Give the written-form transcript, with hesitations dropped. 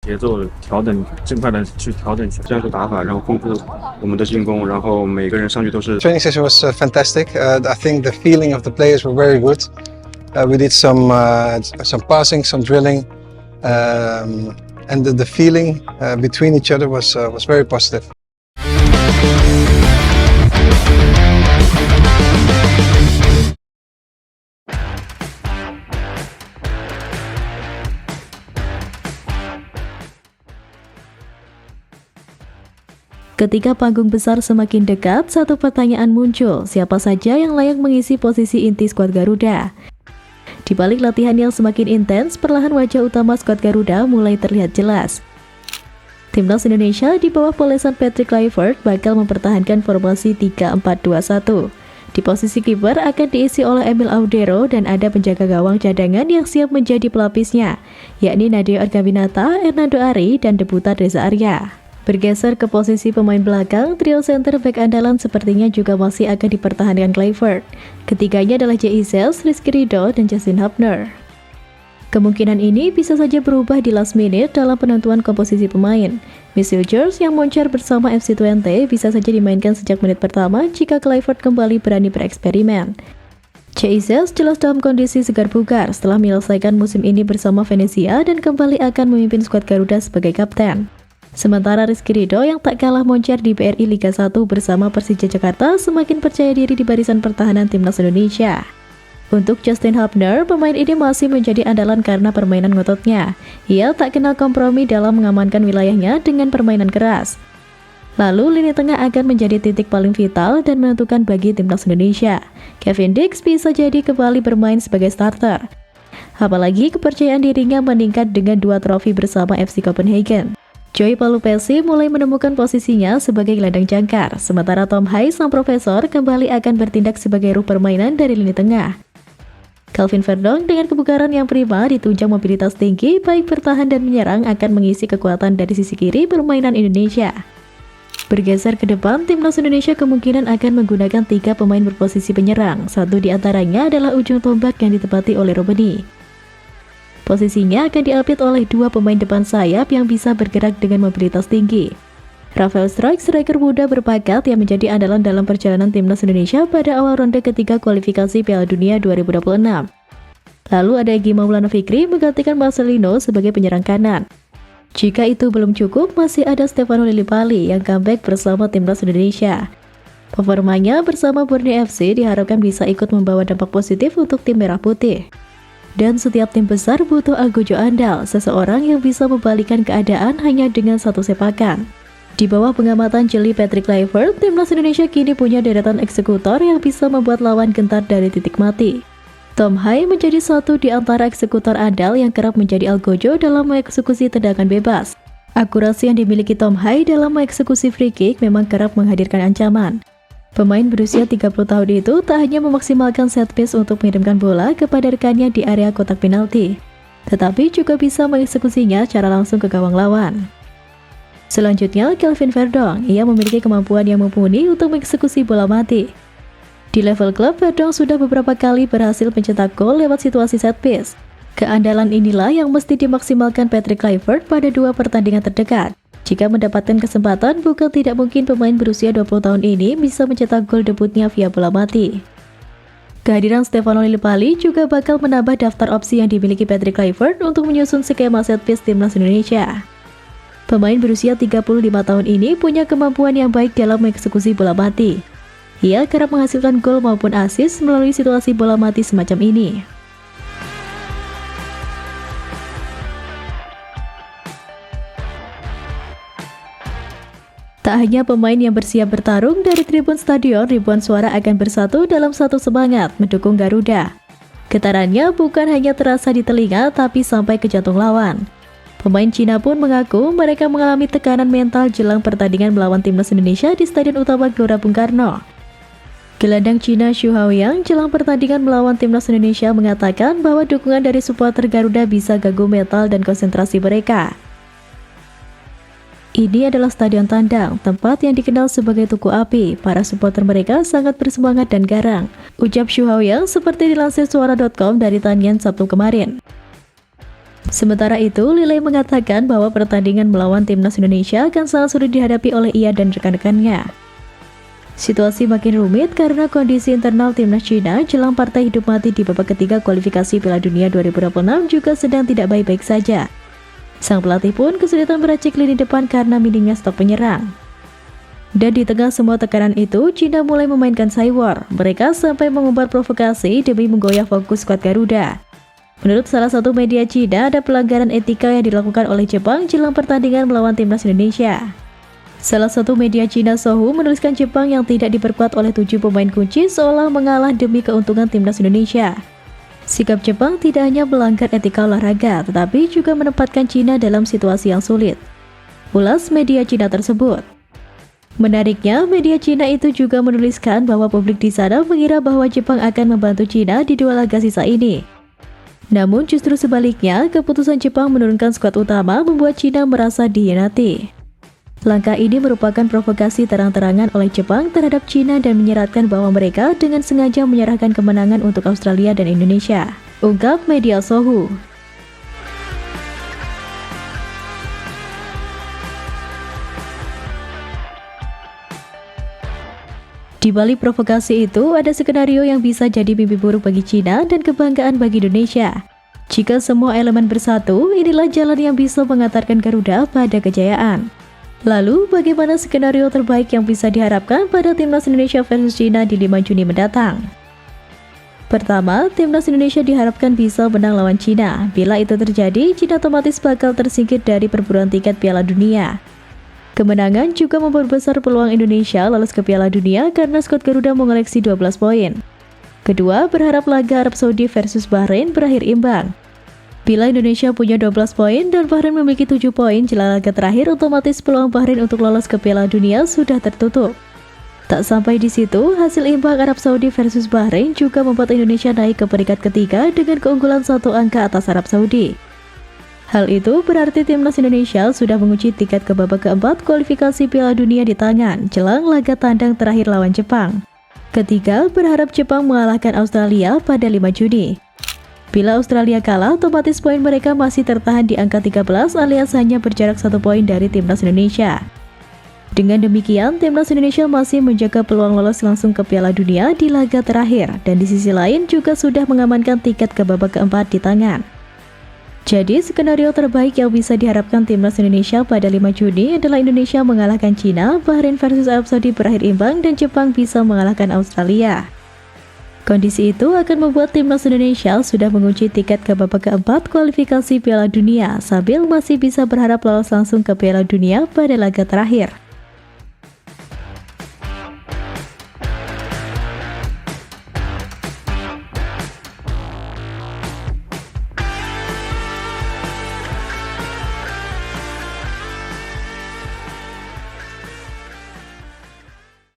节奏调整，尽快的去调整这样的打法，然后丰富我们的进攻，然后每个人上去都是。Training session was fantastic. I think the feeling of the players were very good. We did some passing, some drilling, and the feeling between each other was very positive. Ketika panggung besar semakin dekat, satu pertanyaan muncul, siapa saja yang layak mengisi posisi inti skuad Garuda? Di balik latihan yang semakin intens, perlahan wajah utama skuad Garuda mulai terlihat jelas. Timnas Indonesia di bawah polesan Patrick Kluivert bakal mempertahankan formasi 3-4-2-1. Di posisi kiper akan diisi oleh Emil Audero dan ada penjaga gawang cadangan yang siap menjadi pelapisnya, yakni Nadeo Argawinata, Hernando Ari, dan debutan Reza Arya. Bergeser ke posisi pemain belakang, trio center back andalan sepertinya juga masih akan dipertahankan Kluivert. Ketiganya adalah J.I. Zels, Rizky Ridho, dan Justin Hubner. Kemungkinan ini bisa saja berubah di last minute dalam penentuan komposisi pemain. Michael George yang moncer bersama FC Twente bisa saja dimainkan sejak menit pertama jika Kluivert kembali berani bereksperimen. J.I. Zels jelas dalam kondisi segar bugar setelah menyelesaikan musim ini bersama Venezia dan kembali akan memimpin skuad Garuda sebagai kapten. Sementara Rizky Ridho yang tak kalah moncer di BRI Liga 1 bersama Persija Jakarta semakin percaya diri di barisan pertahanan Timnas Indonesia. Untuk Justin Hubner, pemain ini masih menjadi andalan karena permainan ngototnya. Ia tak kenal kompromi dalam mengamankan wilayahnya dengan permainan keras. Lalu lini tengah akan menjadi titik paling vital dan menentukan bagi Timnas Indonesia. Kevin Dix bisa jadi kembali bermain sebagai starter. Apalagi kepercayaan dirinya meningkat dengan 2 trofi bersama FC Copenhagen. Joy Palupesi mulai menemukan posisinya sebagai gelandang jangkar, sementara Tom Hai sang profesor kembali akan bertindak sebagai ruh permainan dari lini tengah. Calvin Verdong dengan kebugaran yang prima ditunjang mobilitas tinggi, baik bertahan dan menyerang akan mengisi kekuatan dari sisi kiri permainan Indonesia. Bergeser ke depan, Timnas Indonesia kemungkinan akan menggunakan 3 pemain berposisi penyerang, satu di antaranya adalah ujung tombak yang ditempati oleh Robbenny. Posisinya akan diapit oleh 2 pemain depan sayap yang bisa bergerak dengan mobilitas tinggi. Rafael Struijk, striker muda berbakat yang menjadi andalan dalam perjalanan Timnas Indonesia pada awal ronde ketiga kualifikasi Piala Dunia 2026. Lalu ada Egy Maulana Fikri menggantikan Marcelino sebagai penyerang kanan. Jika itu belum cukup, masih ada Stefano Lillipali yang comeback bersama Timnas Indonesia. Performanya bersama Borneo FC diharapkan bisa ikut membawa dampak positif untuk tim merah putih. Dan setiap tim besar butuh algojo andal, seseorang yang bisa membalikan keadaan hanya dengan satu sepakan. Di bawah pengamatan jeli Patrick Kluivert, Timnas Indonesia kini punya deretan eksekutor yang bisa membuat lawan gentar dari titik mati. Tom Hai menjadi satu di antara eksekutor andal yang kerap menjadi algojo dalam mengeksekusi tendangan bebas. Akurasi yang dimiliki Tom Hai dalam mengeksekusi free kick memang kerap menghadirkan ancaman. Pemain berusia 30 tahun itu tak hanya memaksimalkan set piece untuk mengirimkan bola kepada rekannya di area kotak penalti, tetapi juga bisa mengeksekusinya secara langsung ke gawang lawan. Selanjutnya, Calvin Verdong. Ia memiliki kemampuan yang mumpuni untuk mengeksekusi bola mati. Di level klub, Verdong sudah beberapa kali berhasil mencetak gol lewat situasi set piece. Keandalan inilah yang mesti dimaksimalkan Patrick Kluivert pada 2 pertandingan terdekat. Jika mendapatkan kesempatan, bukan tidak mungkin pemain berusia 20 tahun ini bisa mencetak gol debutnya via bola mati. Kehadiran Stefano Lillipali juga bakal menambah daftar opsi yang dimiliki Patrick Kluivert untuk menyusun skema set piece Timnas Indonesia. Pemain berusia 35 tahun ini punya kemampuan yang baik dalam mengeksekusi bola mati. Ia kerap menghasilkan gol maupun assist melalui situasi bola mati semacam ini. Tak hanya pemain yang bersiap bertarung, dari tribun stadion ribuan suara akan bersatu dalam satu semangat mendukung Garuda. Getarannya bukan hanya terasa di telinga tapi sampai ke jantung lawan. Pemain Cina pun mengaku mereka mengalami tekanan mental jelang pertandingan melawan Timnas Indonesia di Stadion Utama Gelora Bung Karno. Gelandang Cina Xu Haoyang jelang pertandingan melawan Timnas Indonesia mengatakan bahwa dukungan dari supporter Garuda bisa ganggu mental dan konsentrasi mereka. Ini adalah stadion tandang, tempat yang dikenal sebagai tuku api. Para supporter mereka sangat bersemangat dan garang, ucap Xu Haoyang seperti dilansir suara.com dari Tianyan Sabtu kemarin. Sementara itu, Lile mengatakan bahwa pertandingan melawan timnas Indonesia akan sangat sulit dihadapi oleh ia dan rekan-rekannya. Situasi makin rumit karena kondisi internal timnas Cina jelang partai hidup mati di babak ketiga kualifikasi Piala Dunia 2026 juga sedang tidak baik-baik saja. Sang pelatih pun kesulitan meracik lini depan karena minimnya stok penyerang. Dan di tengah semua tekanan itu, Cina mulai memainkan cywar. Mereka sampai mengumbar provokasi demi menggoyah fokus skuad Garuda. Menurut salah satu media Cina, ada pelanggaran etika yang dilakukan oleh Jepang jelang pertandingan melawan timnas Indonesia. Salah satu media Cina Sohu menuliskan Jepang yang tidak diperkuat oleh 7 pemain kunci seolah mengalah demi keuntungan timnas Indonesia. Sikap Jepang tidak hanya melanggar etika olahraga, tetapi juga menempatkan Cina dalam situasi yang sulit. Ulas media Cina tersebut. Menariknya, media Cina itu juga menuliskan bahwa publik di sana mengira bahwa Jepang akan membantu Cina di 2 laga sisa ini. Namun justru sebaliknya, keputusan Jepang menurunkan skuad utama membuat Cina merasa dihianati. Langkah ini merupakan provokasi terang-terangan oleh Jepang terhadap Cina dan menyeratkan bahwa mereka dengan sengaja menyerahkan kemenangan untuk Australia dan Indonesia, ungkap media Sohu. Di balik provokasi itu, ada skenario yang bisa jadi mimpi buruk bagi Cina dan kebanggaan bagi Indonesia. Jika semua elemen bersatu, inilah jalan yang bisa mengantarkan Garuda pada kejayaan. Lalu, bagaimana skenario terbaik yang bisa diharapkan pada timnas Indonesia versus Cina di 5 Juni mendatang? Pertama, timnas Indonesia diharapkan bisa menang lawan Cina. Bila itu terjadi, Cina otomatis bakal tersingkir dari perburuan tiket Piala Dunia. Kemenangan juga memperbesar peluang Indonesia lolos ke Piala Dunia karena skuad Garuda mengoleksi 12 poin. Kedua, berharap laga Arab Saudi versus Bahrain berakhir imbang. Bila Indonesia punya 12 poin dan Bahrain memiliki 7 poin jelang laga terakhir, otomatis peluang Bahrain untuk lolos ke Piala Dunia sudah tertutup. Tak sampai di situ, hasil imbang Arab Saudi versus Bahrain juga membuat Indonesia naik ke peringkat ketiga dengan keunggulan 1 angka atas Arab Saudi. Hal itu berarti timnas Indonesia sudah mengunci tiket ke babak keempat kualifikasi Piala Dunia di tangan jelang laga tandang terakhir lawan Jepang. Ketiga, berharap Jepang mengalahkan Australia pada 5 Juni. Bila Australia kalah, otomatis poin mereka masih tertahan di angka 13 alias hanya berjarak 1 poin dari timnas Indonesia. Dengan demikian, timnas Indonesia masih menjaga peluang lolos langsung ke Piala Dunia di laga terakhir dan di sisi lain juga sudah mengamankan tiket ke babak keempat di tangan. Jadi, skenario terbaik yang bisa diharapkan timnas Indonesia pada 5 Juni adalah Indonesia mengalahkan Cina, Bahrain versus Arab Saudi berakhir imbang, dan Jepang bisa mengalahkan Australia. Kondisi itu akan membuat timnas Indonesia sudah mengunci tiket ke babak keempat kualifikasi Piala Dunia, sambil masih bisa berharap lolos langsung ke Piala Dunia pada laga terakhir.